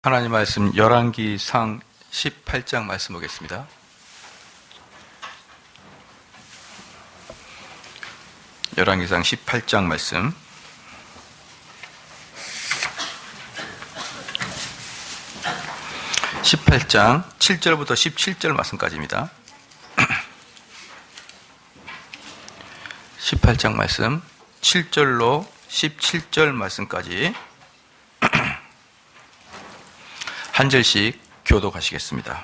하나님 말씀 열왕기상 18장 말씀 보겠습니다. 열왕기상 18장 말씀. (18장) 7절부터 17절 말씀까지입니다. 18장 말씀 7절로 17절 말씀까지 한 절씩 교독하시겠습니다.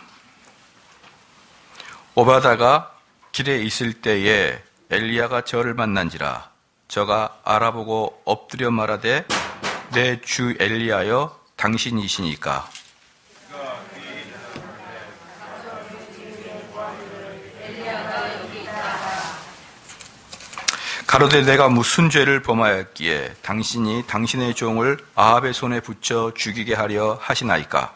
오바다가 길에 있을 때에 엘리야가 저를 만난지라. 저가 알아보고 엎드려 말하되 내 주 엘리야여 당신이시니까. 가로되 내가 무슨 죄를 범하였기에 당신이 당신의 종을 아합의 손에 붙여 죽이게 하려 하시나이까.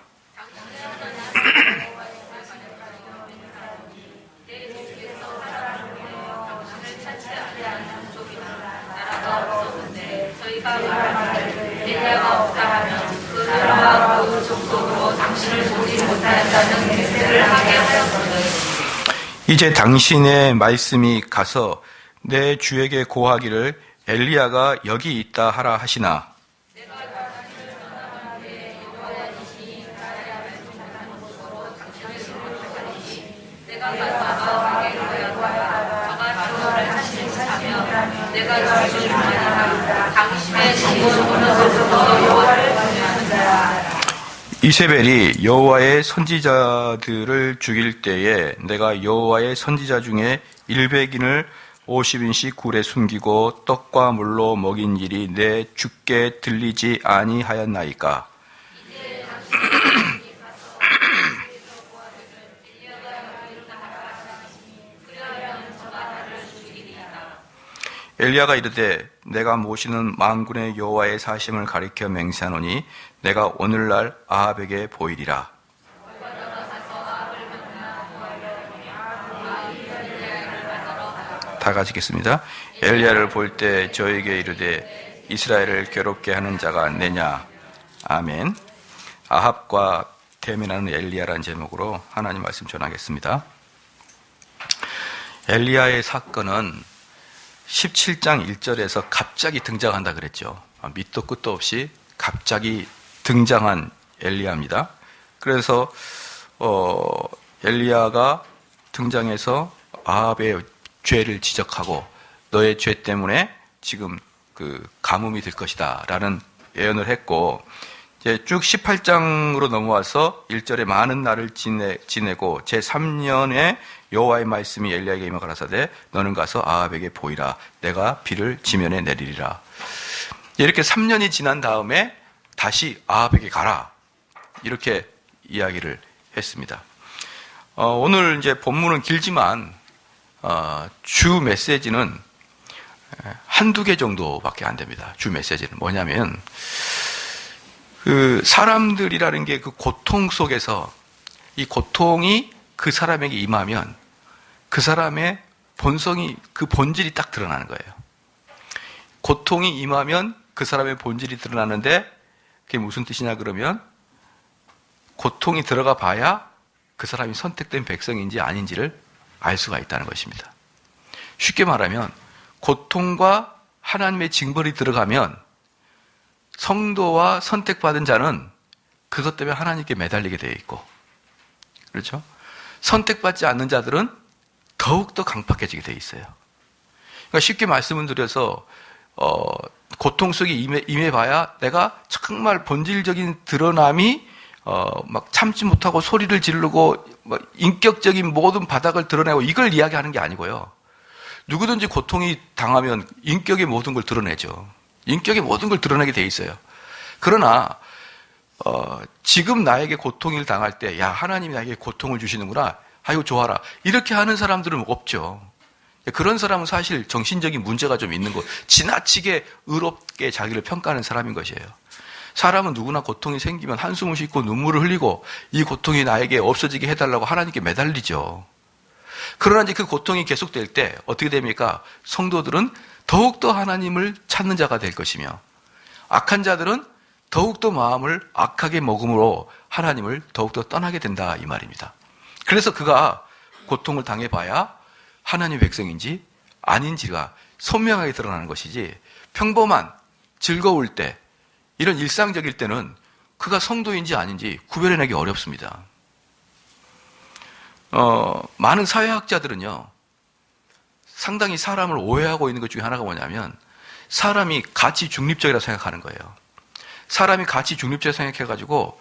이제 당신의 말씀이 가서 내 주에게 고하기를 엘리야가 여기 있다 하라 하시나. 이세벨이 여호와의 선지자들을 죽일 때에 내가 여호와의 선지자 중에 100인을 50인씩 굴에 숨기고 떡과 물로 먹인 일이 내 주께 들리지 아니하였나이까. 엘리야가 이르되 내가 모시는 만군의 여호와의 사심을 가리켜 맹세하노니 내가 오늘날 아합에게 보이리라. 다 같이 읽겠습니다. 엘리야를 볼 때 저에게 이르되 이스라엘을 괴롭게 하는 자가 내냐. 아멘. 아합과 대면하는 엘리야라는 제목으로 하나님 말씀 전하겠습니다. 엘리야의 사건은 17장 1절에서 갑자기 등장한다 그랬죠. 밑도 끝도 없이 갑자기 등장한 엘리야입니다. 그래서 엘리야가 등장해서 아합의 죄를 지적하고 너의 죄 때문에 지금 그 가뭄이 될 것이다 라는 예언을 했고, 이제 쭉 18장으로 넘어와서 1절에 많은 날을 지내고 제3년에 여호와의 말씀이 엘리야에게 임하 가라사대 너는 가서 아합에게 보이라. 내가 비를 지면에 내리리라. 이렇게 3년이 지난 다음에 다시 아합에게 가라. 이렇게 이야기를 했습니다. 오늘 이제 본문은 길지만 주 메시지는 한두 개 정도밖에 안 됩니다. 주 메시지는 뭐냐면 그 사람들이라는 게 그 고통 속에서 이 고통이 그 사람에게 임하면 그 사람의 본성이, 그 본질이 딱 드러나는 거예요. 고통이 임하면 그 사람의 본질이 드러나는데 그게 무슨 뜻이냐 그러면 고통이 들어가 봐야 그 사람이 선택된 백성인지 아닌지를 알 수가 있다는 것입니다. 쉽게 말하면 고통과 하나님의 징벌이 들어가면 성도와 선택받은 자는 그것 때문에 하나님께 매달리게 되어 있고, 그렇죠? 선택받지 않는 자들은 더욱더 강팍해지게 되어 있어요. 그러니까 쉽게 말씀을 드려서 고통 속에 임해봐야 내가 정말 본질적인 드러남이 막 참지 못하고 소리를 지르고 인격적인 모든 바닥을 드러내고 이걸 이야기하는 게 아니고요. 누구든지 고통이 당하면 인격의 모든 걸 드러내죠. 인격의 모든 걸 드러내게 돼 있어요. 그러나 지금 나에게 고통을 당할 때 야, 하나님이 나에게 고통을 주시는구나. 아이고 좋아라. 이렇게 하는 사람들은 없죠. 그런 사람은 사실 정신적인 문제가 좀 있는 거, 지나치게 의롭게 자기를 평가하는 사람인 것이에요. 사람은 누구나 고통이 생기면 한숨을 쉬고 눈물을 흘리고 이 고통이 나에게 없어지게 해달라고 하나님께 매달리죠. 그러나 이제 그 고통이 계속될 때 어떻게 됩니까? 성도들은 더욱더 하나님을 찾는 자가 될 것이며 악한 자들은 더욱더 마음을 악하게 먹음으로 하나님을 더욱더 떠나게 된다 이 말입니다. 그래서 그가 고통을 당해봐야 하나님의 백성인지 아닌지가 선명하게 드러나는 것이지, 평범한 즐거울 때, 이런 일상적일 때는 그가 성도인지 아닌지 구별해내기 어렵습니다. 많은 사회학자들은요, 상당히 사람을 오해하고 있는 것 중에 하나가 뭐냐면, 사람이 가치 중립적이라고 생각하는 거예요. 사람이 가치 중립적이라고 생각해가지고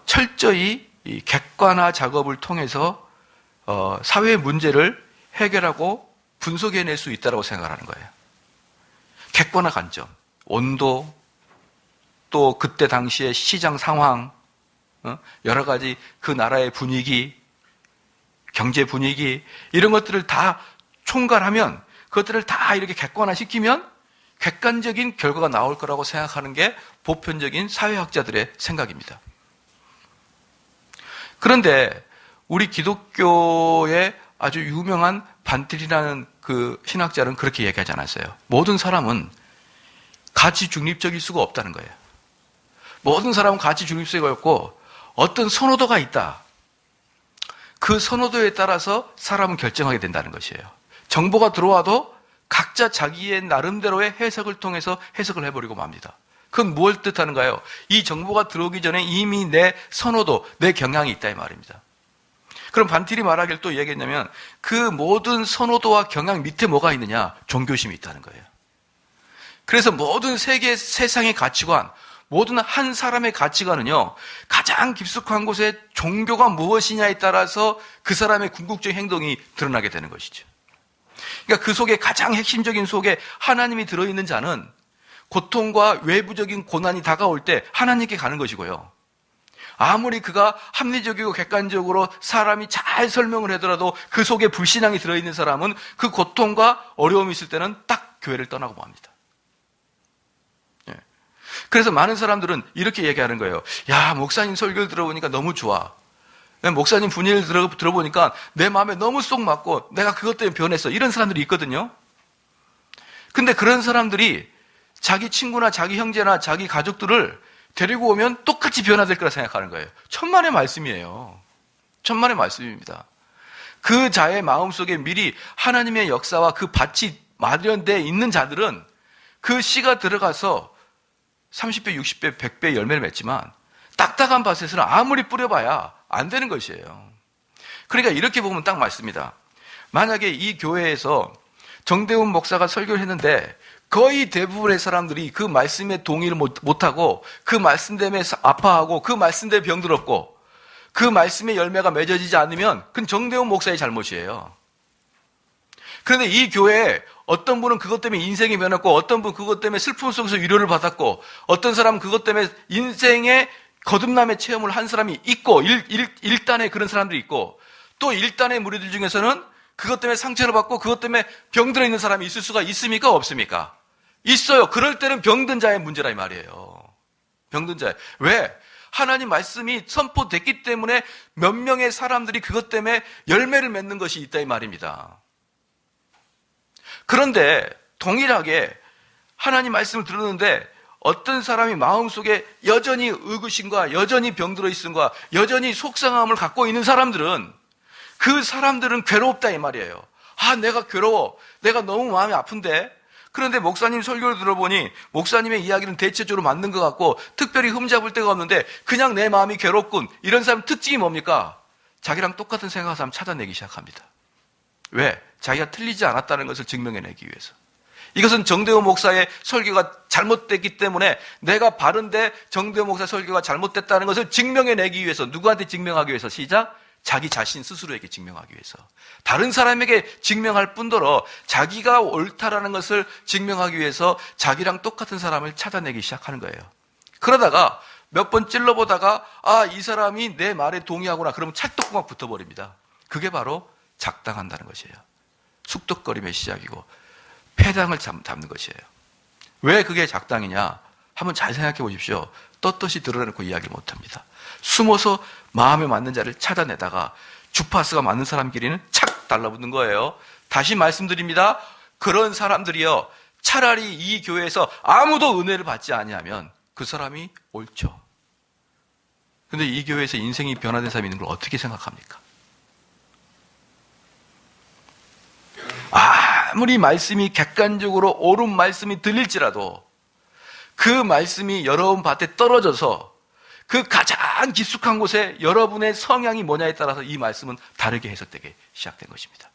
철저히 이 객관화 작업을 통해서 사회의 문제를 해결하고 분석해낼 수 있다고 생각하는 거예요. 객관화 관점, 온도, 또 그때 당시의 시장 상황, 여러 가지 그 나라의 분위기, 경제 분위기, 이런 것들을 다 총괄하면, 그것들을 다 이렇게 객관화시키면 객관적인 결과가 나올 거라고 생각하는 게 보편적인 사회학자들의 생각입니다. 그런데 우리 기독교의 아주 유명한 반틸이라는 그 신학자는 그렇게 얘기하지 않았어요. 모든 사람은 가치 중립적일 수가 없다는 거예요. 모든 사람은 가치 중립성이 없고 어떤 선호도가 있다. 그 선호도에 따라서 사람은 결정하게 된다는 것이에요. 정보가 들어와도 각자 자기의 나름대로의 해석을 통해서 해석을 해버리고 맙니다. 그건 뭘 뜻하는가요? 이 정보가 들어오기 전에 이미 내 선호도, 내 경향이 있다 이 말입니다. 그럼 반틸이 말하기를 또 얘기했냐면, 그 모든 선호도와 경향 밑에 뭐가 있느냐? 종교심이 있다는 거예요. 그래서 모든 세상의 가치관, 모든 한 사람의 가치관은요, 가장 깊숙한 곳에 종교가 무엇이냐에 따라서 그 사람의 궁극적인 행동이 드러나게 되는 것이죠. 그러니까 그 속에 가장 핵심적인 속에 하나님이 들어있는 자는 고통과 외부적인 고난이 다가올 때 하나님께 가는 것이고요. 아무리 그가 합리적이고 객관적으로 사람이 잘 설명을 하더라도 그 속에 불신앙이 들어있는 사람은 그 고통과 어려움이 있을 때는 딱 교회를 떠나고 맙니다. 그래서 많은 사람들은 이렇게 얘기하는 거예요. 야, 목사님 설교를 들어보니까 너무 좋아. 목사님 분위기를 들어보니까 내 마음에 너무 쏙 맞고 내가 그것 때문에 변했어. 이런 사람들이 있거든요. 근데 그런 사람들이 자기 친구나 자기 형제나 자기 가족들을 데리고 오면 똑같이 변화될 거라 생각하는 거예요. 천만의 말씀이에요. 천만의 말씀입니다. 그 자의 마음속에 미리 하나님의 역사와 그 밭이 마련되어 있는 자들은 그 씨가 들어가서 30배, 60배, 100배 열매를 맺지만 딱딱한 밭에서는 아무리 뿌려봐야 안 되는 것이에요. 그러니까 이렇게 보면 딱 맞습니다. 만약에 이 교회에서 정대훈 목사가 설교를 했는데 거의 대부분의 사람들이 그 말씀에 동의를 못하고 그 말씀 때문에 아파하고 그 말씀 때문에 병들었고 그 말씀의 열매가 맺어지지 않으면 그건 정대훈 목사의 잘못이에요. 그런데 이 교회에 어떤 분은 그것 때문에 인생이 변했고 어떤 분은 그것 때문에 슬픔 속에서 위로를 받았고 어떤 사람은 그것 때문에 인생의 거듭남의 체험을 한 사람이 있고 일단의 그런 사람들이 있고 또 일단의 무리들 중에서는 그것 때문에 상처를 받고 그것 때문에 병들어 있는 사람이 있을 수가 있습니까? 없습니까? 있어요. 그럴 때는 병든 자의 문제라 이 말이에요. 병든 자의. 왜? 하나님 말씀이 선포됐기 때문에 몇 명의 사람들이 그것 때문에 열매를 맺는 것이 있다 이 말입니다. 그런데 동일하게 하나님 말씀을 들었는데 어떤 사람이 마음속에 여전히 의구심과 여전히 병들어 있음과 여전히 속상함을 갖고 있는 사람들은 그 사람들은 괴롭다 이 말이에요. 아, 내가 괴로워. 내가 너무 마음이 아픈데. 그런데 목사님 설교를 들어보니 목사님의 이야기는 대체적으로 맞는 것 같고 특별히 흠잡을 데가 없는데 그냥 내 마음이 괴롭군. 이런 사람 특징이 뭡니까? 자기랑 똑같은 생각하는 사람 찾아내기 시작합니다. 왜? 자기가 틀리지 않았다는 것을 증명해내기 위해서. 이것은 정대호 목사의 설교가 잘못됐기 때문에 내가 바른데 정대호 목사 설교가 잘못됐다는 것을 증명해내기 위해서 누구한테 증명하기 위해서 시작? 자기 자신 스스로에게 증명하기 위해서. 다른 사람에게 증명할 뿐더러 자기가 옳다라는 것을 증명하기 위해서 자기랑 똑같은 사람을 찾아내기 시작하는 거예요. 그러다가 몇 번 찔러보다가 아, 이 사람이 내 말에 동의하구나. 그러면 찰떡궁합 붙어버립니다. 그게 바로 작당한다는 것이에요. 숙덕거림의 시작이고 패당을 잡는 것이에요. 왜 그게 작당이냐? 한번 잘 생각해 보십시오. 떳떳이 드러내놓고 이야기를 못합니다. 숨어서 마음에 맞는 자를 찾아내다가 주파수가 맞는 사람끼리는 착 달라붙는 거예요. 다시 말씀드립니다. 그런 사람들이요, 차라리 이 교회에서 아무도 은혜를 받지 아니하면 그 사람이 옳죠. 근데 이 교회에서 인생이 변화된 사람이 있는 걸 어떻게 생각합니까? 아무리 말씀이 객관적으로 옳은 말씀이 들릴지라도 그 말씀이 여러분 밭에 떨어져서 그 가장 깊숙한 곳에 여러분의 성향이 뭐냐에 따라서 이 말씀은 다르게 해석되게 시작된 것입니다.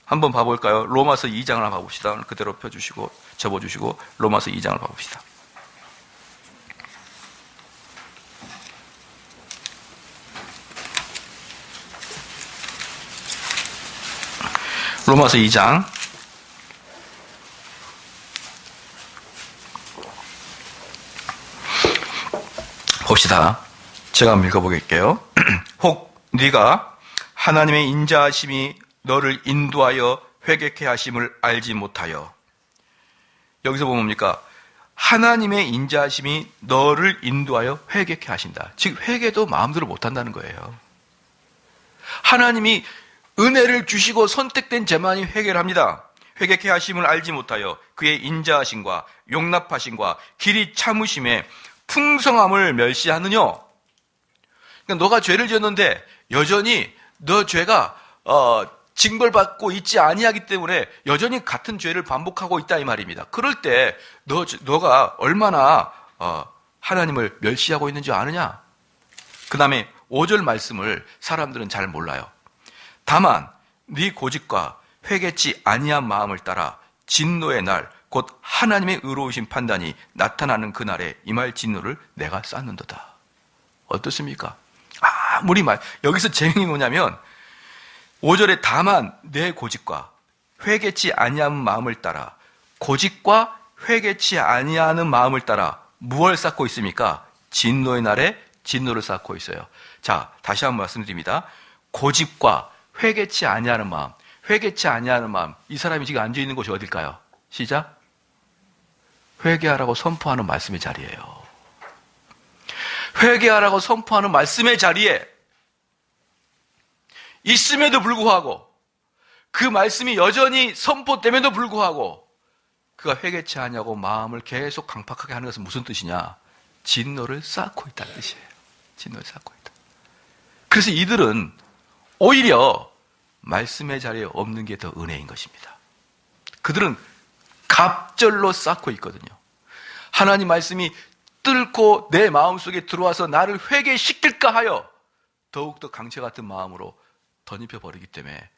한번 봐볼까요? 로마서 2장을 한번 봐봅시다. 그대로 펴주시고 접어주시고 로마서 2장을 봐봅시다. 로마서 2장 봅시다. 제가 한번 읽어보겠게요. 혹 네가 하나님의 인자하심이 너를 인도하여 회개케 하심을 알지 못하여. 여기서 보면 뭡니까? 하나님의 인자하심이 너를 인도하여 회개케 하신다. 즉 회개도 마음대로 못한다는 거예요. 하나님이 은혜를 주시고 선택된 자만이 회개를 합니다. 회개케 하심을 알지 못하여 그의 인자하심과 용납하심과 길이 참으심에 풍성함을 멸시하느냐. 그러니까 너가 죄를 지었는데 여전히 너 죄가 징벌받고 있지 아니하기 때문에 여전히 같은 죄를 반복하고 있다 이 말입니다. 그럴 때 너가 얼마나 하나님을 멸시하고 있는지 아느냐? 그 다음에 5절 말씀을 사람들은 잘 몰라요. 다만 네 고집과 회개치 아니한 마음을 따라 진노의 날 곧 하나님의 의로우신 판단이 나타나는 그날에 임할 진노를 내가 쌓는도다. 어떻습니까? 아무리 여기서 재능이 뭐냐면 5절에 다만 내 고집과 회개치 아니한 마음을 따라, 고집과 회개치 아니하는 마음을 따라 무엇을 쌓고 있습니까? 진노의 날에 진노를 쌓고 있어요. 자, 다시 한번 말씀드립니다. 고집과 회개치 아니하는 마음, 회개치 아니하는 마음. 이 사람이 지금 앉아 있는 곳이 어딜까요? 시작. 회개하라고 선포하는 말씀의 자리예요. 회개하라고 선포하는 말씀의 자리에 있음에도 불구하고, 그 말씀이 여전히 선포됨에도 불구하고 그가 회개치 않냐고 마음을 계속 강팍하게 하는 것은 무슨 뜻이냐? 진노를 쌓고 있다는 뜻이에요. 진노를 쌓고 있다. 그래서 이들은 오히려 말씀의 자리에 없는 게 더 은혜인 것입니다. 그들은 갑절로 쌓고 있거든요. 하나님 말씀이 뚫고 내 마음속에 들어와서 나를 회개시킬까 하여 더욱더 강체 같은 마음으로 덧입혀 버리기 때문에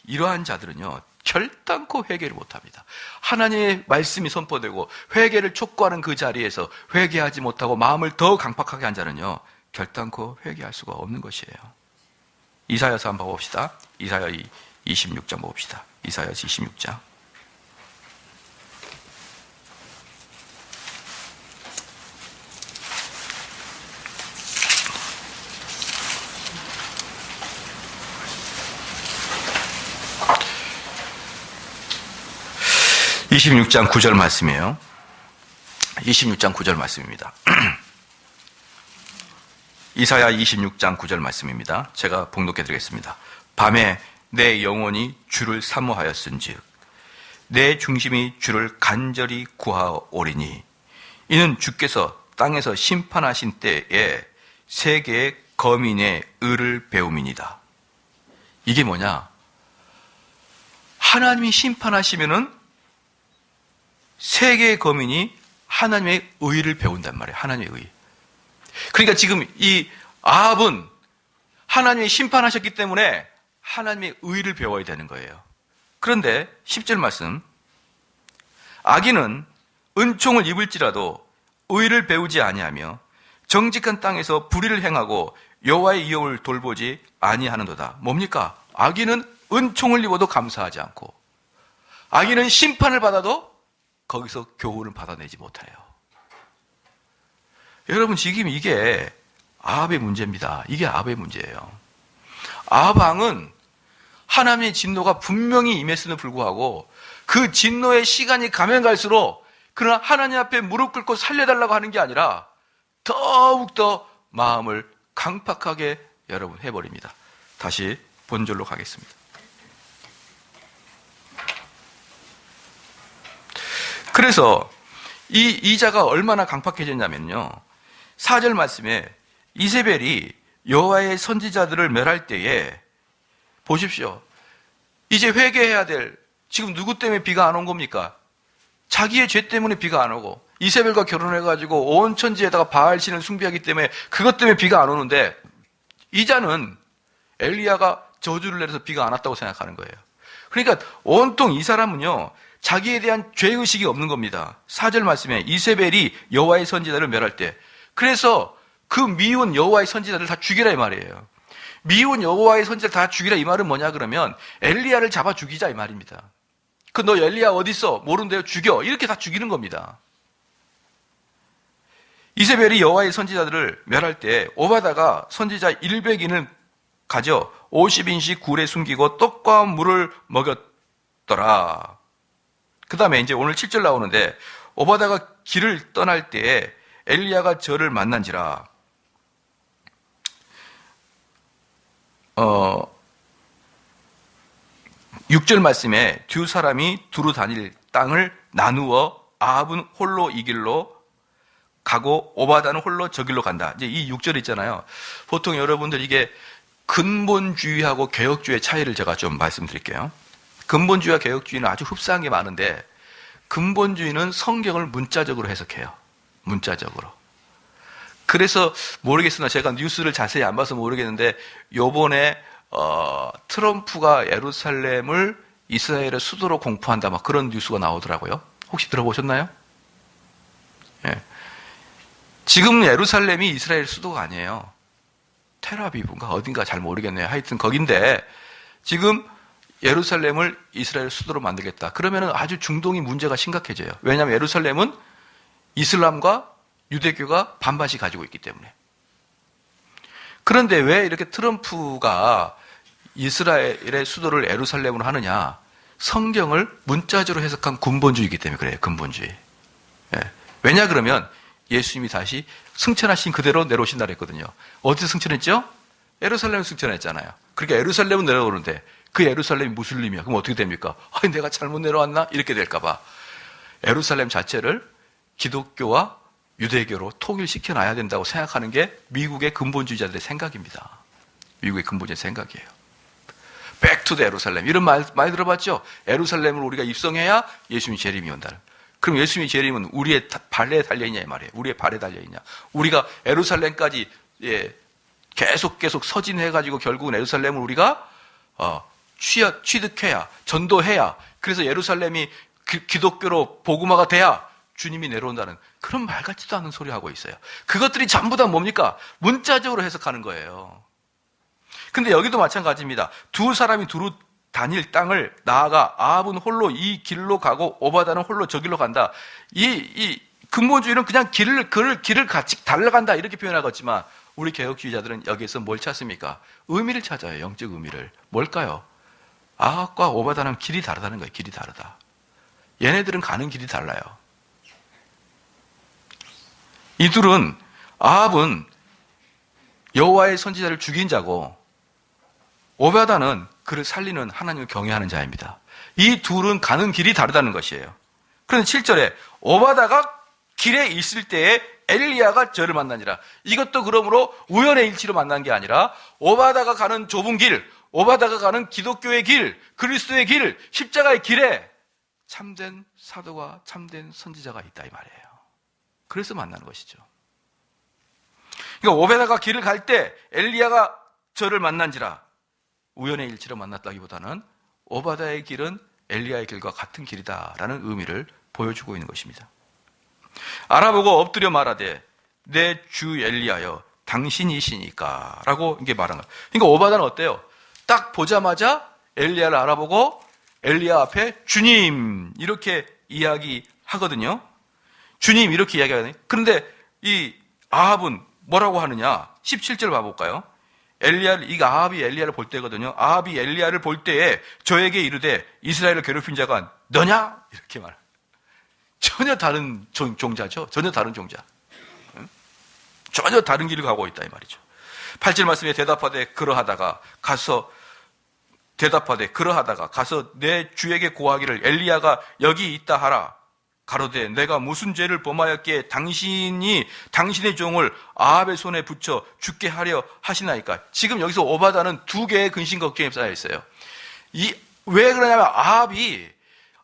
이러한 자들은요, 결단코 회개를 못합니다. 하나님의 말씀이 선포되고 회개를 촉구하는 그 자리에서 회개하지 못하고 마음을 더 강팍하게 한 자는요, 결단코 회개할 수가 없는 것이에요. 이사야서 한번 봅시다. 이사야 26장 봅시다. 이사야서 26장. (26장 9절) 말씀이에요. 26장 9절 말씀입니다. 이사야 26장 9절 말씀입니다. 제가 봉독해 드리겠습니다. 밤에 내 영혼이 주를 사모하였은즉 내 중심이 주를 간절히 구하오리니 이는 주께서 땅에서 심판하신 때에 세계의 거민의 의를 배움이니이다. 이게 뭐냐? 하나님이 심판하시면은 세계의 거민이 하나님의 의를 배운단 말이에요. 하나님의 의. 그러니까 지금 이 아합은 하나님이 심판하셨기 때문에 하나님의 의를 배워야 되는 거예요. 그런데 10절 말씀, 악인은 은총을 입을지라도 의를 배우지 아니하며 정직한 땅에서 불의를 행하고 여호와의 이용을 돌보지 아니하는도다. 뭡니까? 악인은 은총을 입어도 감사하지 않고, 악인은 심판을 받아도 거기서 교훈을 받아내지 못해요. 여러분, 지금 이게 아합의 문제입니다. 이게 아합의 문제예요. 아합 왕은 하나님의 진노가 분명히 임했음에도 불구하고 그 진노의 시간이 가면 갈수록 그러나 하나님 앞에 무릎 꿇고 살려달라고 하는 게 아니라 더욱더 마음을 강팍하게 여러분 해버립니다. 다시 본절로 가겠습니다. 그래서 이자가 얼마나 강팍해졌냐면요. 4절 말씀에 이세벨이 여호와의 선지자들을 멸할 때에 보십시오. 이제 회개해야 될, 지금 누구 때문에 비가 안 온 겁니까? 자기의 죄 때문에 비가 안 오고 이세벨과 결혼해가지고 온 천지에다가 바알신을 숭배하기 때문에 그것 때문에 비가 안 오는데 이자는 엘리야가 저주를 내려서 비가 안 왔다고 생각하는 거예요. 그러니까 온통 이 사람은요, 자기에 대한 죄의식이 없는 겁니다. 4절 말씀에 이세벨이 여호와의 선지자를 멸할 때, 그래서 그 미운 여호와의 선지자들 다 죽이라 이 말이에요. 미운 여호와의 선지자들 다 죽이라 이 말은 뭐냐 그러면 엘리야를 잡아 죽이자 이 말입니다. 그 너 엘리야 어디 있어? 모른대요. 죽여. 이렇게 다 죽이는 겁니다. 이세벨이 여호와의 선지자들을 멸할 때 오바다가 선지자 100인을 가져 50인씩 굴에 숨기고 떡과 물을 먹였더라. 그 다음에 이제 오늘 7절 나오는데 오바다가 길을 떠날 때에 엘리야가 저를 만난지라. 6절 말씀에 두 사람이 두루 다닐 땅을 나누어 아합은 홀로 이 길로 가고 오바다는 홀로 저 길로 간다. 이제 이 6절 있잖아요. 보통 여러분들 이게 근본주의하고 개혁주의의 차이를 제가 좀 말씀드릴게요. 근본주의와 개혁주의는 아주 흡사한 게 많은데 근본주의는 성경을 문자적으로 해석해요. 문자적으로. 그래서 모르겠으나 제가 뉴스를 자세히 안 봐서 모르겠는데 요번에 트럼프가 예루살렘을 이스라엘의 수도로 공포한다 막 그런 뉴스가 나오더라고요. 혹시 들어보셨나요? 예. 지금 예루살렘이 이스라엘 수도가 아니에요. 텔아비브인가 어딘가 잘 모르겠네요. 하여튼 거긴데 지금 예루살렘을 이스라엘 수도로 만들겠다. 그러면 아주 중동이 문제가 심각해져요. 왜냐하면 예루살렘은 이슬람과 유대교가 반반씩 가지고 있기 때문에. 그런데 왜 이렇게 트럼프가 이스라엘의 수도를 예루살렘으로 하느냐? 성경을 문자적으로 해석한 근본주의이기 때문에 그래요. 근본주의. 예. 왜냐 그러면 예수님이 다시 승천하신 그대로 내려오신다 그랬거든요. 어디서 승천했죠? 예루살렘 승천했잖아요. 그러니까 예루살렘은 내려오는데 그 예루살렘이 무슬림이야. 그럼 어떻게 됩니까? 내가 잘못 내려왔나? 이렇게 될까 봐. 예루살렘 자체를 기독교와 유대교로 통일시켜놔야 된다고 생각하는 게 미국의 근본주의자들의 생각입니다. 미국의 근본주의 생각이에요. Back to the 예루살렘. 이런 말 들어봤죠? 예루살렘을 우리가 입성해야 예수님이 재림이 온다. 그럼 예수님이 재림은 우리의 발에 달려있냐 이 말이에요. 우리의 발에 달려있냐. 우리가 예루살렘까지 계속 서진해가지고 결국은 예루살렘을 우리가 취득해야, 전도해야, 그래서 예루살렘이 기독교로 복음화가 돼야 주님이 내려온다는 그런 말 같지도 않은 소리 하고 있어요. 그것들이 전부 다 뭡니까? 문자적으로 해석하는 거예요. 근데 여기도 마찬가지입니다. 두 사람이 두루 다닐 땅을 나아가 아합은 홀로 이 길로 가고 오바다는 홀로 저 길로 간다. 이 근본주의는 그냥 길을 같이 달려간다 이렇게 표현하겠지만 우리 개혁주의자들은 여기에서 뭘 찾습니까? 의미를 찾아요. 영적 의미를. 뭘까요? 아합과 오바다는 길이 다르다는 거예요. 길이 다르다. 얘네들은 가는 길이 달라요. 이 둘은 아합은 여호와의 선지자를 죽인 자고 오바다는 그를 살리는 하나님을 경외하는 자입니다. 이 둘은 가는 길이 다르다는 것이에요. 그런데 7절에 오바다가 길에 있을 때에 엘리야가 저를 만나니라. 이것도 그러므로 우연의 일치로 만난 게 아니라 오바다가 가는 좁은 길, 오바다가 가는 기독교의 길, 그리스도의 길, 십자가의 길에 참된 사도와 참된 선지자가 있다 이 말이에요. 그래서 만나는 것이죠. 그러니까 오바다가 길을 갈 때 엘리야가 저를 만난지라. 우연의 일치로 만났다기보다는 오바다의 길은 엘리야의 길과 같은 길이다라는 의미를 보여주고 있는 것입니다. 알아보고 엎드려 말하되 내 주 엘리야여 당신이시니까 라고 이게 말한 거예요. 그러니까 오바다는 어때요? 딱 보자마자 엘리야를 알아보고 엘리야 앞에 주님 이렇게 이야기하거든요. 주님 이렇게 이야기하거든요. 그런데 이 아합은 뭐라고 하느냐? 17절 봐볼까요? 아합이 엘리야를 볼 때거든요. 아합이 엘리야를 볼 때에 저에게 이르되 이스라엘을 괴롭힌 자가 너냐? 이렇게 말해요. 전혀 다른 종자죠. 전혀 다른 종자. 전혀 다른 길을 가고 있다 이 말이죠. 8절 말씀에 그러하다가 가서 내 주에게 고하기를 엘리야가 여기 있다 하라. 가로되 내가 무슨 죄를 범하였기에 당신이 당신의 종을 아합의 손에 붙여 죽게 하려 하시나이까. 지금 여기서 오바다는 두 개의 근심 걱정이 쌓여 있어요. 왜 그러냐면 아합이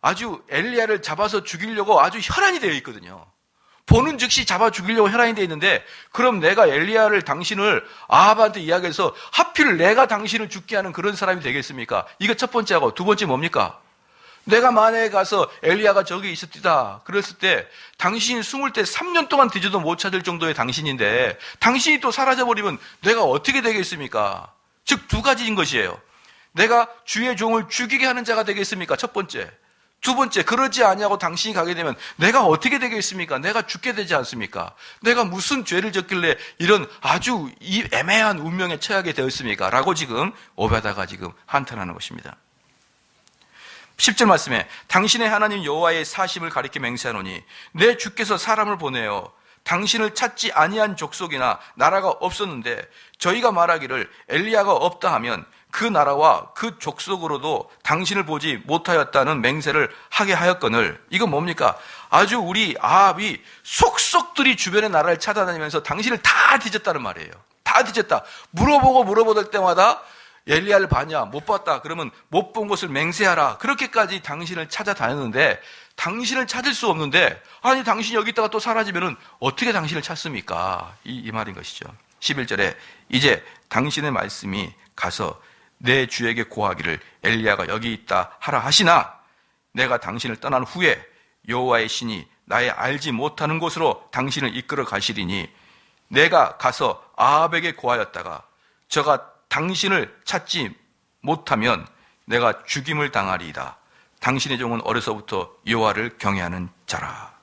아주 엘리야를 잡아서 죽이려고 아주 혈안이 되어 있거든요. 보는 즉시 잡아 죽이려고 혈안이 되어 있는데, 그럼 내가 엘리야를 당신을 아합한테 이야기해서 하필 내가 당신을 죽게 하는 그런 사람이 되겠습니까? 이거 첫 번째하고 두 번째 뭡니까? 내가 만약에 가서 엘리야가 저기 있었다 그랬을 때 당신이 숨을 때 3년 동안 뒤져도 못 찾을 정도의 당신인데 당신이 또 사라져버리면 내가 어떻게 되겠습니까? 즉 두 가지인 것이에요. 내가 주의 종을 죽이게 하는 자가 되겠습니까? 첫 번째. 두 번째, 그러지 아니하고 당신이 가게 되면 내가 어떻게 되겠습니까? 내가 죽게 되지 않습니까? 내가 무슨 죄를 졌길래 이런 아주 애매한 운명에 처하게 되었습니까? 라고 지금 오바다가 지금 한탄하는 것입니다. 10절 말씀에 당신의 하나님 여호와의 사심을 가리켜 맹세하노니 내 주께서 사람을 보내어 당신을 찾지 아니한 족속이나 나라가 없었는데 저희가 말하기를 엘리야가 없다 하면 그 나라와 그 족속으로도 당신을 보지 못하였다는 맹세를 하게 하였거늘. 이건 뭡니까? 아주 우리 아합이 속속들이 주변의 나라를 찾아다니면서 당신을 다 뒤졌다는 말이에요. 다 뒤졌다. 물어보될 때마다 엘리야를 봤냐? 못 봤다. 그러면 못 본 것을 맹세하라. 그렇게까지 당신을 찾아다녔는데 당신을 찾을 수 없는데, 아니 당신이 여기 있다가 또 사라지면은 어떻게 당신을 찾습니까? 이 말인 것이죠. 11절에 이제 당신의 말씀이 가서 내 주에게 고하기를 엘리야가 여기 있다 하라 하시나 내가 당신을 떠난 후에 여호와의 신이 나의 알지 못하는 곳으로 당신을 이끌어 가시리니 내가 가서 아합에게 고하였다가 저가 당신을 찾지 못하면 내가 죽임을 당하리이다. 당신의 종은 어려서부터 여호와를 경외하는 자라.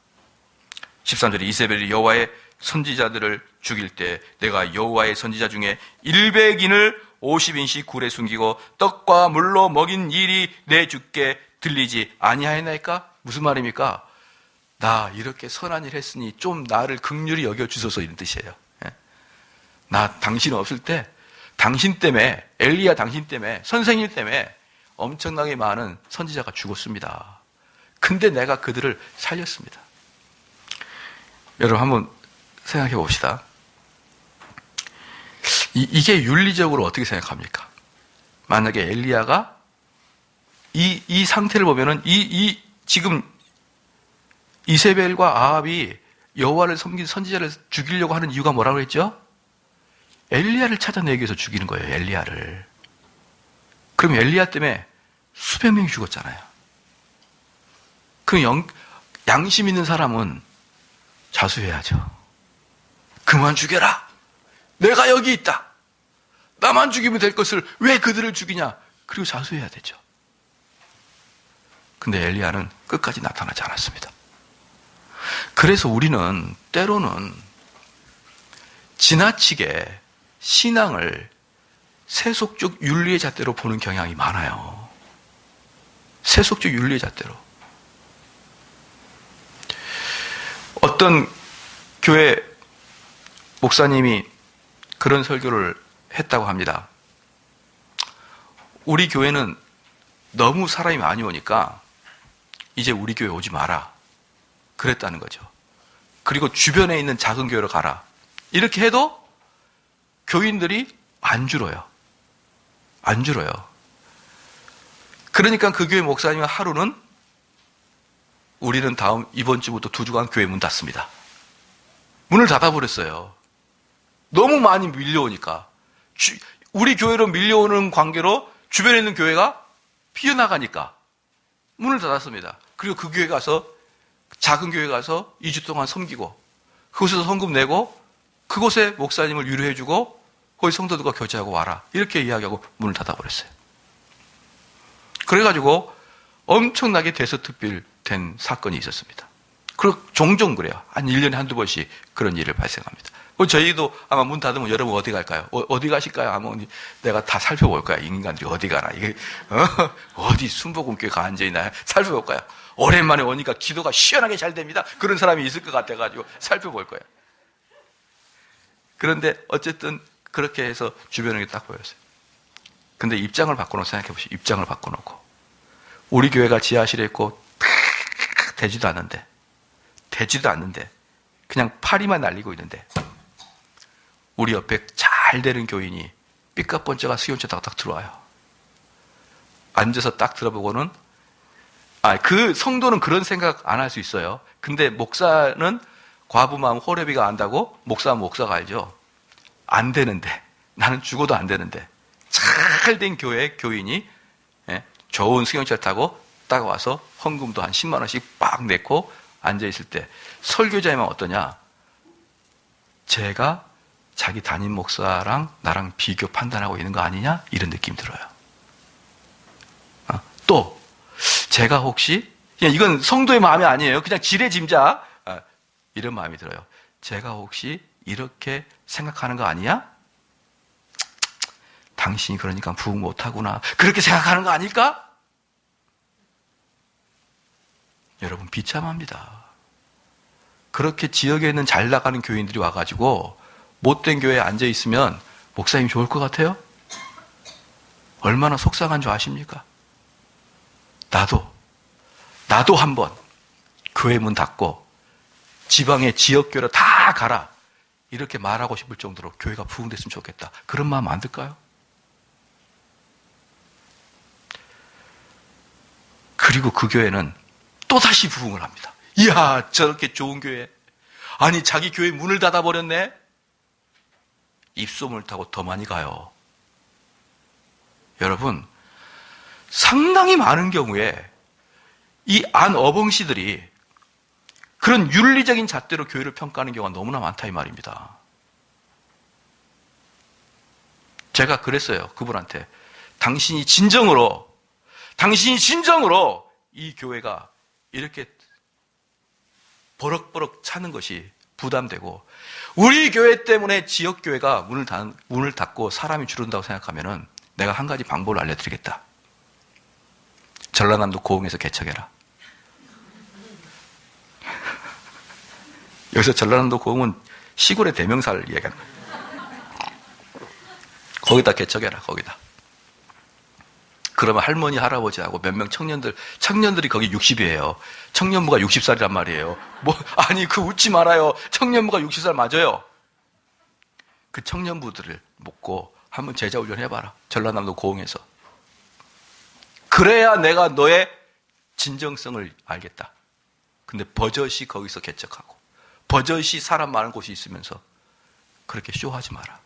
13절에 이세벨이 여호와의 선지자들을 죽일 때 내가 여호와의 선지자 중에 100인을 50인씩 굴에 숨기고 떡과 물로 먹인 일이 내 주께 들리지 아니하였나이까? 무슨 말입니까? 나 이렇게 선한 일 했으니 좀 나를 긍휼히 여겨주소서, 이런 뜻이에요. 나 당신 없을 때 당신 때문에, 엘리야 당신 때문에, 선생님 때문에 엄청나게 많은 선지자가 죽었습니다. 근데 내가 그들을 살렸습니다. 여러분 한번 생각해 봅시다. 이게 윤리적으로 어떻게 생각합니까? 만약에 엘리야가 이 상태를 보면은 지금 이세벨과 아합이 여호와를 섬긴 선지자를 죽이려고 하는 이유가 뭐라고 했죠? 엘리야를 찾아내기 위해서 죽이는 거예요. 엘리야를. 그럼 엘리야 때문에 수백 명이 죽었잖아요. 그럼 양심 있는 사람은 자수해야죠. 그만 죽여라. 내가 여기 있다. 나만 죽이면 될 것을 왜 그들을 죽이냐. 그리고 자수해야 되죠. 근데 엘리야는 끝까지 나타나지 않았습니다. 그래서 우리는 때로는 지나치게 신앙을 세속적 윤리의 잣대로 보는 경향이 많아요. 세속적 윤리의 잣대로. 어떤 교회 목사님이 그런 설교를 했다고 합니다. 우리 교회는 너무 사람이 많이 오니까 이제 우리 교회 오지 마라. 그랬다는 거죠. 그리고 주변에 있는 작은 교회로 가라. 이렇게 해도 교인들이 안 줄어요. 안 줄어요. 그러니까 그 교회 목사님은 하루는 우리는 이번 주부터 2주간 교회 문 닫습니다. 문을 닫아버렸어요. 너무 많이 밀려오니까. 우리 교회로 밀려오는 관계로 주변에 있는 교회가 피어나가니까 문을 닫았습니다. 그리고 그 교회 가서, 작은 교회 가서 2주 동안 섬기고, 그곳에서 헌금 내고, 그곳에 목사님을 위로해주고, 거기 성도들과 교제하고 와라. 이렇게 이야기하고 문을 닫아버렸어요. 그래가지고 엄청나게 대서특필된 사건이 있었습니다. 그리고 종종 그래요. 한 1년에 한두 번씩 그런 일을 발생합니다. 저희도 아마 문 닫으면 여러분 어디 갈까요? 어디 가실까요? 아마 내가 다 살펴볼 거야. 인간들이 어디 가나. 이게, 어디 순복음교회가 앉아있나. 살펴볼 거야. 오랜만에 오니까 기도가 시원하게 잘 됩니다. 그런 사람이 있을 것 같아가지고 살펴볼 거야. 그런데 어쨌든 그렇게 해서 주변에 딱 보였어요. 근데 입장을 바꿔놓고 생각해 보시죠. 입장을 바꿔놓고. 우리 교회가 지하실에 있고, 되지도 않는데, 되지도 않는데 그냥 파리만 날리고 있는데 우리 옆에 잘 되는 교인이 삐까뻔쩍한 수용체 딱딱 들어와요. 앉아서 딱 들어보고는 그 성도는 그런 생각 안 할 수 있어요. 근데 목사는 과부 마음 호레비가 안다고 목사는 목사가 알죠. 안 되는데 나는 죽어도 안 되는데 잘 된 교회 교인이 좋은 승용차를 타고 딱 와서 헌금도 한 10만 원씩 빡 내고 앉아있을 때 설교자이면 어떠냐? 제가 자기 담임 목사랑 나랑 비교 판단하고 있는 거 아니냐? 이런 느낌 들어요. 또 제가 혹시 그냥 이건 성도의 마음이 아니에요. 그냥 지레짐작 이런 마음이 들어요. 제가 혹시 이렇게 생각하는 거 아니야? 당신이 그러니까 부흥 못하구나. 그렇게 생각하는 거 아닐까? 여러분 비참합니다. 그렇게 지역에 있는 잘 나가는 교인들이 와가지고 못된 교회에 앉아있으면 목사님 좋을 것 같아요? 얼마나 속상한 줄 아십니까? 나도 한번 교회 문 닫고 지방의 지역교회로 다 가라 이렇게 말하고 싶을 정도로 교회가 부흥됐으면 좋겠다. 그런 마음 안 들까요? 그리고 그 교회는 또다시 부흥을 합니다. 이야, 저렇게 좋은 교회. 아니, 자기 교회 문을 닫아버렸네? 입소문을 타고 더 많이 가요. 여러분, 상당히 많은 경우에 이 안 어벙씨들이 그런 윤리적인 잣대로 교회를 평가하는 경우가 너무나 많다 이 말입니다. 제가 그랬어요. 그분한테. 당신이 진정으로 이 교회가 이렇게 버럭버럭 차는 것이 부담되고 우리 교회 때문에 지역교회가 문을 닫고 사람이 줄은다고 생각하면은 내가 한 가지 방법을 알려드리겠다. 전라남도 고흥에서 개척해라. 여기서 전라남도 고흥은 시골의 대명사를 이야기하는 거예요. 거기다 개척해라, 거기다. 그러면 할머니, 할아버지하고 몇 명 청년들이 거기 60이에요. 청년부가 60살이란 말이에요. 웃지 말아요. 청년부가 60살 맞아요. 그 청년부들을 먹고 한번 제자 훈련 해봐라. 전라남도 고흥에서. 그래야 내가 너의 진정성을 알겠다. 근데 버젓이 거기서 개척하고 버젓이 사람 많은 곳이 있으면서 그렇게 쇼하지 마라.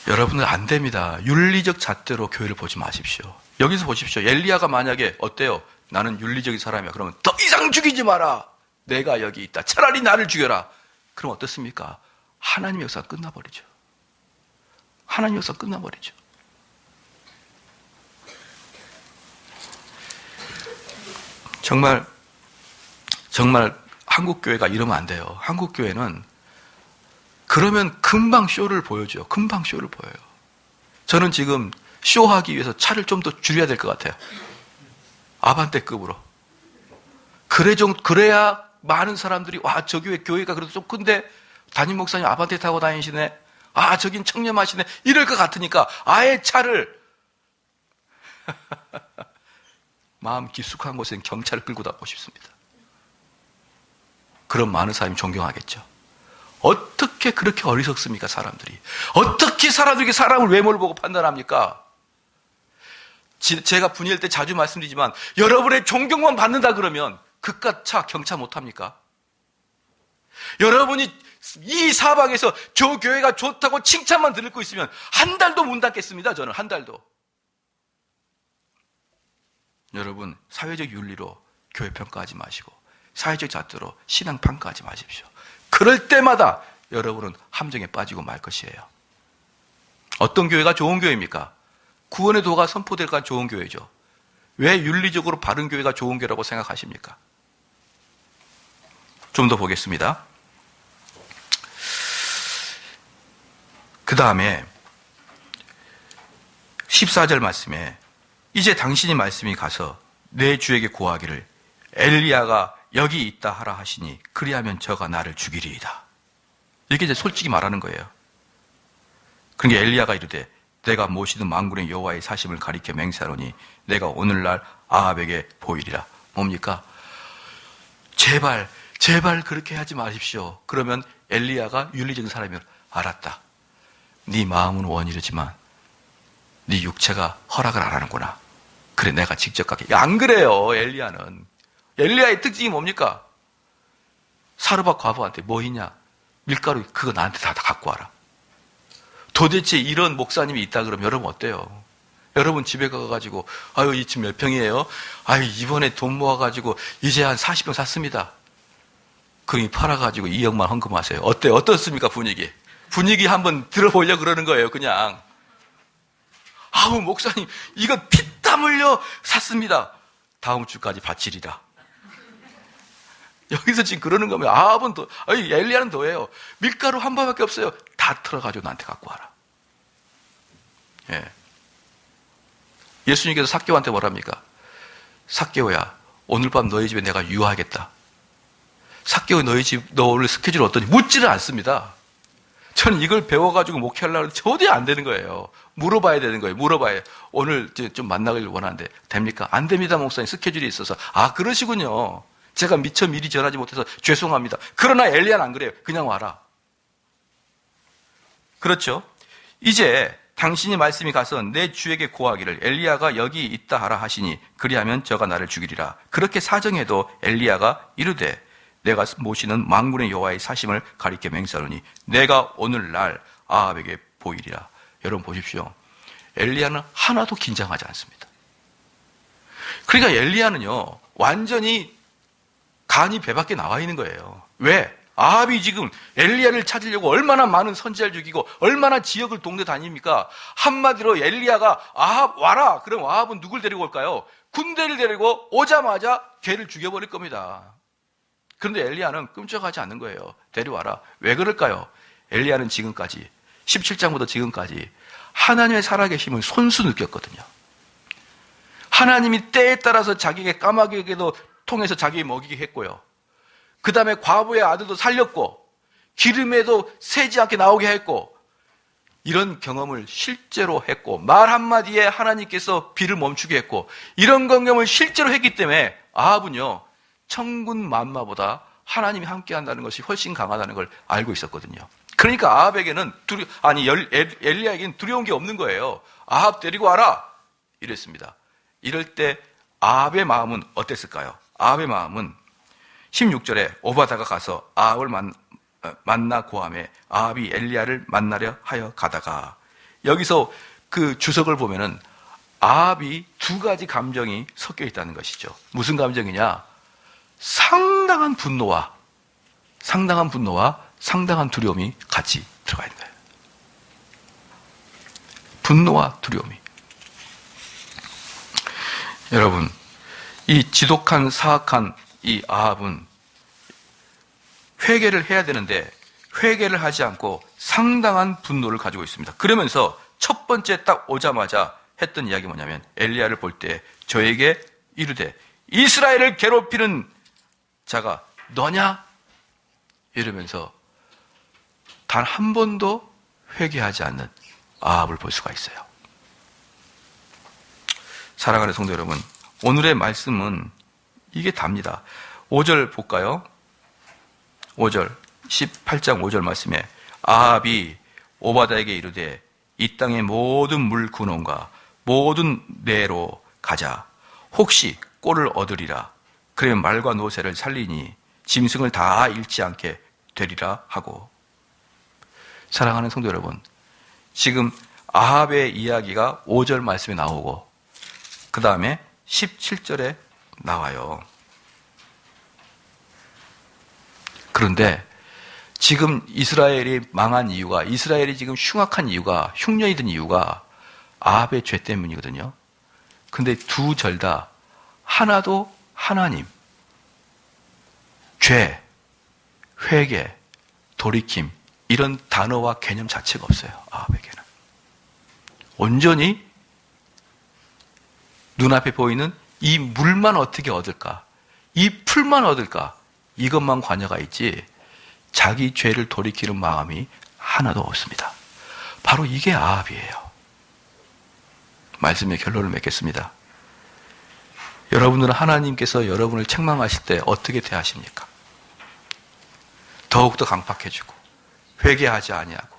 여러분은 안 됩니다. 윤리적 잣대로 교회를 보지 마십시오. 여기서 보십시오. 엘리야가 만약에 어때요? 나는 윤리적인 사람이야. 그러면 더 이상 죽이지 마라. 내가 여기 있다. 차라리 나를 죽여라. 그럼 어떻습니까? 하나님의 역사가 끝나버리죠. 하나님의 역사가 끝나버리죠. 정말 한국교회가 이러면 안 돼요. 한국교회는 그러면 금방 쇼를 보여줘요. 금방 쇼를 보여요. 저는 지금 쇼하기 위해서 차를 좀 더 줄여야 될 것 같아요. 아반떼급으로. 그래야 많은 사람들이 와, 저 교회가 그래도 좀 큰데 담임 목사님 아반떼 타고 다니시네. 아, 저긴 청렴하시네. 이럴 것 같으니까 아예 차를 마음 깊숙한 곳엔 경찰을 끌고 다니고 싶습니다. 그럼 많은 사람이 존경하겠죠. 어떻게 그렇게 어리석습니까, 사람들이? 어떻게 사람들이 사람을 외모를 보고 판단합니까? 제가 분이할 때 자주 말씀드리지만 여러분의 존경만 받는다 그러면 그깟 차 경차 못합니까? 여러분이 이 사방에서 저 교회가 좋다고 칭찬만 듣고 있으면 한 달도 문 닫겠습니다. 저는 한 달도. 여러분, 사회적 윤리로 교회 평가하지 마시고 사회적 잣대로 신앙 평가하지 마십시오. 그럴 때마다 여러분은 함정에 빠지고 말 것이에요. 어떤 교회가 좋은 교회입니까? 구원의 도가 선포될 까 좋은 교회죠. 왜 윤리적으로 바른 교회가 좋은 교회라고 생각하십니까? 좀 더 보겠습니다. 그 다음에 14절 말씀에 이제 당신이 말씀이 가서 내 주에게 고하기를 엘리야가 여기 있다 하라 하시니 그리하면 저가 나를 죽이리이다. 이렇게 이제 솔직히 말하는 거예요. 그러니까 엘리야가 이르되 내가 모시는 만군의 여호와의 사심을 가리켜 맹세하노니 내가 오늘날 아합에게 보이리라. 뭡니까? 제발 그렇게 하지 마십시오. 그러면 엘리야가 윤리적인 사람이면 알았다. 네 마음은 원이르지만 네 육체가 허락을 안 하는구나. 그래, 내가 직접 갈게. 안 그래요, 엘리야는. 엘리야의 특징이 뭡니까? 사르밧 과부한테 뭐 있냐? 밀가루, 그거 나한테 다 갖고 와라. 도대체 이런 목사님이 있다 그러면 여러분 어때요? 여러분 집에 가가지고, 아유, 이 집 몇 평이에요? 아유, 이번에 돈 모아가지고 이제 한 40평 샀습니다. 그럼 팔아가지고 2억만 헌금하세요. 어때요? 어떻습니까, 분위기? 분위기 한번 들어보려고 그러는 거예요, 그냥. 아우, 목사님, 이거 피땀 흘려 샀습니다. 다음 주까지 바치리라. 여기서 지금 그러는 거면, 아합은 더, 엘리야는 더해요. 밀가루 한 번밖에 없어요. 다 털어가지고 나한테 갖고 와라. 예. 예수님께서 삭개오한테 뭐랍니까? 삭개오야, 오늘 밤 너희 집에 내가 유하겠다. 삭개오, 너희 집, 너 오늘 스케줄 어떠니? 묻지를 않습니다. 저는 이걸 배워가지고 목회하려고 하는데 도저히 안 되는 거예요. 물어봐야 되는 거예요. 물어봐야. 오늘 좀 만나길 원하는데 됩니까? 안 됩니다, 목사님. 스케줄이 있어서. 아, 그러시군요. 제가 미처 미리 전하지 못해서 죄송합니다. 그러나 엘리야는 안 그래요. 그냥 와라. 그렇죠? 이제 당신이 말씀이 가서 내 주에게 고하기를 엘리야가 여기 있다 하라 하시니 그리하면 저가 나를 죽이리라. 그렇게 사정해도 엘리야가 이르되 내가 모시는 만군의 여호와의 사심을 가리켜 맹세하노니 내가 오늘날 아합에게 보이리라. 여러분 보십시오. 엘리야는 하나도 긴장하지 않습니다. 그러니까 엘리야는요, 완전히 간이 배 밖에 나와 있는 거예요. 왜? 아합이 지금 엘리야를 찾으려고 얼마나 많은 선지자를 죽이고 얼마나 지역을 동네 다닙니까? 한마디로 엘리야가 아합 와라. 그럼 아합은 누굴 데리고 올까요? 군대를 데리고 오자마자 걔를 죽여버릴 겁니다. 그런데 엘리야는 끔찍하지 않는 거예요. 데려와라. 왜 그럴까요? 엘리야는 지금까지 17장부터 지금까지 하나님의 살아계심을 손수 느꼈거든요. 하나님이 때에 따라서 자기에게 까마귀에게도 통해서 자기에게 먹이게 했고요. 그 다음에 과부의 아들도 살렸고 기름에도 새지 않게 나오게 했고 이런 경험을 실제로 했고 말 한마디에 하나님께서 비를 멈추게 했고 이런 경험을 실제로 했기 때문에 아합은요, 천군 만마보다 하나님이 함께 한다는 것이 훨씬 강하다는 걸 알고 있었거든요. 그러니까 아합에게는 엘리야에게는 두려운 게 없는 거예요. 아합 데리고 와라 이랬습니다. 이럴 때 아합의 마음은 어땠을까요? 아합의 마음은 16절에 오바다가 가서 아합을 만나 고함에 아합이 엘리야를 만나려 하여 가다가, 여기서 그 주석을 보면은 아합이 두 가지 감정이 섞여 있다는 것이죠. 무슨 감정이냐? 상당한 분노와 상당한 두려움이 같이 들어가 있는 거예요. 분노와 두려움이. 여러분, 이 지독한 사악한 이 아합은 회개를 해야 되는데 회개를 하지 않고 상당한 분노를 가지고 있습니다. 그러면서 첫 번째 딱 오자마자 했던 이야기 뭐냐면 엘리야를 볼 때 저에게 이르되 이스라엘을 괴롭히는 자가 너냐? 이러면서 단 한 번도 회개하지 않는 아합을 볼 수가 있어요. 사랑하는 성도 여러분, 오늘의 말씀은 이게 답니다. 5절 볼까요? 5절, 18장 5절 말씀에 아합이 오바다에게 이르되 이 땅의 모든 물 근원과 모든 내로 가자. 혹시 꼴을 얻으리라. 그러면 말과 노새를 살리니 짐승을 다 잃지 않게 되리라 하고. 사랑하는 성도 여러분, 지금 아합의 이야기가 5절 말씀에 나오고 그 다음에 17절에 나와요. 그런데 지금 이스라엘이 망한 이유가, 이스라엘이 지금 흉악한 이유가, 흉년이 든 이유가 아합의 죄 때문이거든요. 근데 두 절 다 하나도 하나님, 죄, 회개, 돌이킴 이런 단어와 개념 자체가 없어요. 아합에게는. 온전히 눈앞에 보이는 이 물만 어떻게 얻을까, 이 풀만 얻을까, 이것만 관여가 있지 자기 죄를 돌이키는 마음이 하나도 없습니다. 바로 이게 아합이에요. 말씀의 결론을 맺겠습니다. 여러분들은 하나님께서 여러분을 책망하실 때 어떻게 대하십니까? 더욱더 강팍해지고 회개하지 아니하고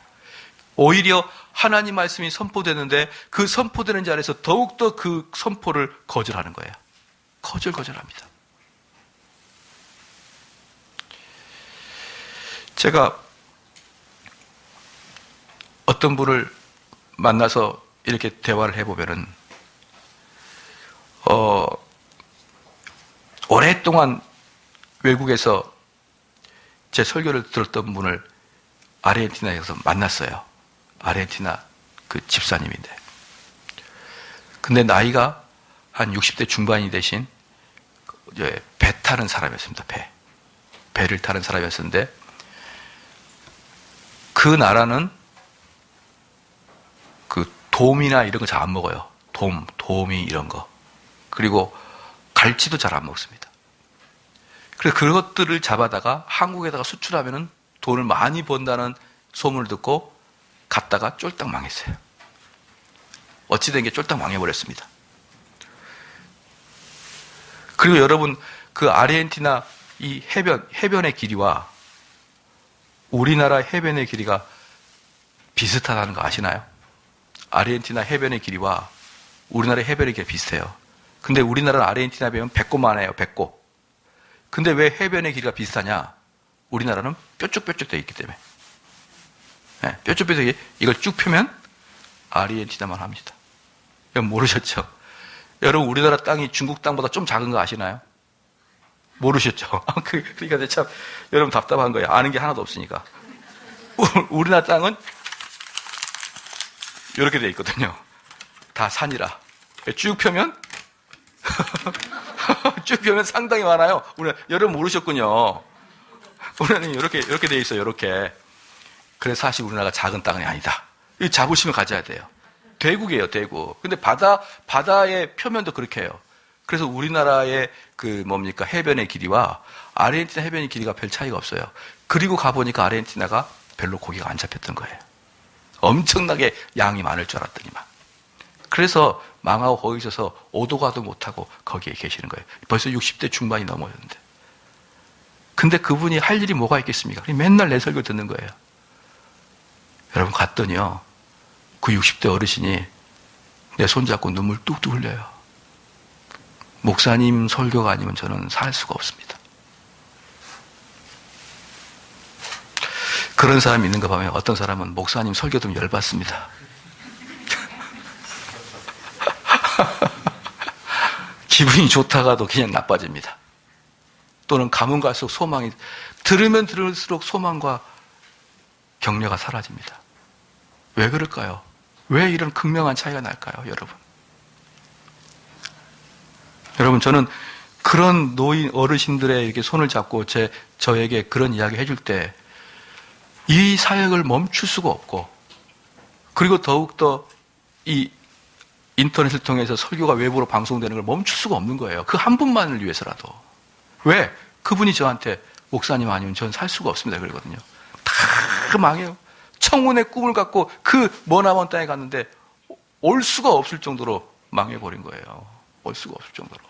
오히려 하나님 말씀이 선포되는데 그 선포되는 자리에서 더욱더 그 선포를 거절하는 거예요. 거절합니다. 제가 어떤 분을 만나서 이렇게 대화를 해보면은 오랫동안 외국에서 제 설교를 들었던 분을 아르헨티나에서 만났어요. 아르헨티나 그 집사님인데. 근데 나이가 한 60대 중반이 되신 배 타는 사람이었습니다. 배를 타는 사람이었는데 그 나라는 그 돔이나 이런 거 잘 안 먹어요. 돔이 이런 거. 그리고 갈치도 잘 안 먹습니다. 그래서 그것들을 잡아다가 한국에다가 수출하면은 돈을 많이 번다는 소문을 듣고 갔다가 쫄딱 망했어요. 어찌된 게 쫄딱 망해버렸습니다. 그리고 여러분, 그 아르헨티나 이 해변의 길이와 우리나라 해변의 길이가 비슷하다는 거 아시나요? 아르헨티나 해변의 길이와 우리나라 해변의 길이 비슷해요. 근데 우리나라는 아르헨티나 배면 배꼽만 해요, 배꼽. 근데 왜 해변의 길이가 비슷하냐? 우리나라는 뾰족뾰족 되어 있기 때문에. 네, 뾰족뾰족이 이걸 쭉 펴면 아르헨티나만 합니다. 여러분 모르셨죠? 여러분 우리나라 땅이 중국 땅보다 좀 작은 거 아시나요? 모르셨죠? 그러니까 참 여러분 답답한 거예요. 아는 게 하나도 없으니까. 우리나라 땅은 이렇게 되어 있거든요. 다 산이라. 쭉 펴면 쭉 펴면 상당히 많아요. 여러분 모르셨군요. 우리나라는 이렇게 되어 있어요. 이렇게. 그래서 사실 우리나라가 작은 땅이 아니다. 이 자부심을 가져야 돼요. 대국이에요, 대국. 근데 바다의 표면도 그렇게 해요. 그래서 우리나라의 해변의 길이와 아르헨티나 해변의 길이가 별 차이가 없어요. 그리고 가보니까 아르헨티나가 별로 고기가 안 잡혔던 거예요. 엄청나게 양이 많을 줄 알았더니만. 그래서 망하고 거기 있어서 오도 가도 못하고 거기에 계시는 거예요. 벌써 60대 중반이 넘어졌는데. 근데 그분이 할 일이 뭐가 있겠습니까? 맨날 내 설교 듣는 거예요. 여러분 갔더니요. 그 60대 어르신이 내 손잡고 눈물 뚝뚝 흘려요. 목사님 설교가 아니면 저는 살 수가 없습니다. 그런 사람이 있는 거 보면 어떤 사람은 목사님 설교 좀 열받습니다. 기분이 좋다가도 그냥 나빠집니다. 또는 가면 갈수록 소망이, 들으면 들을수록 소망과 격려가 사라집니다. 왜 그럴까요? 왜 이런 극명한 차이가 날까요, 여러분? 여러분, 저는 그런 노인 어르신들의 이렇게 손을 잡고 저에게 그런 이야기 해줄 때 이 사역을 멈출 수가 없고, 그리고 더욱더 이 인터넷을 통해서 설교가 외부로 방송되는 걸 멈출 수가 없는 거예요. 그 한 분만을 위해서라도. 왜? 그분이 저한테 목사님 아니면 저는 살 수가 없습니다. 그러거든요. 다 망해요. 청혼의 꿈을 갖고 그 머나먼 땅에 갔는데 올 수가 없을 정도로 망해버린 거예요. 올 수가 없을 정도로.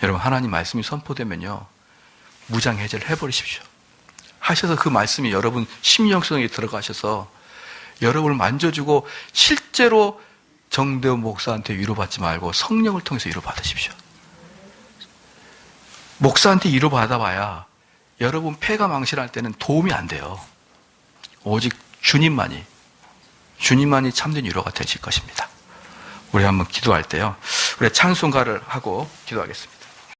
여러분, 하나님 말씀이 선포되면요, 무장해제를 해버리십시오. 하셔서 그 말씀이 여러분 심령성에 들어가셔서 여러분을 만져주고 실제로 정대호 목사한테 위로받지 말고 성령을 통해서 위로받으십시오. 목사한테 위로받아봐야 여러분 폐가 망신할 때는 도움이 안 돼요. 오직 주님만이 참된 위로가 되실 것입니다. 우리 한번 기도할 때요, 우리 찬송가를 하고 기도하겠습니다.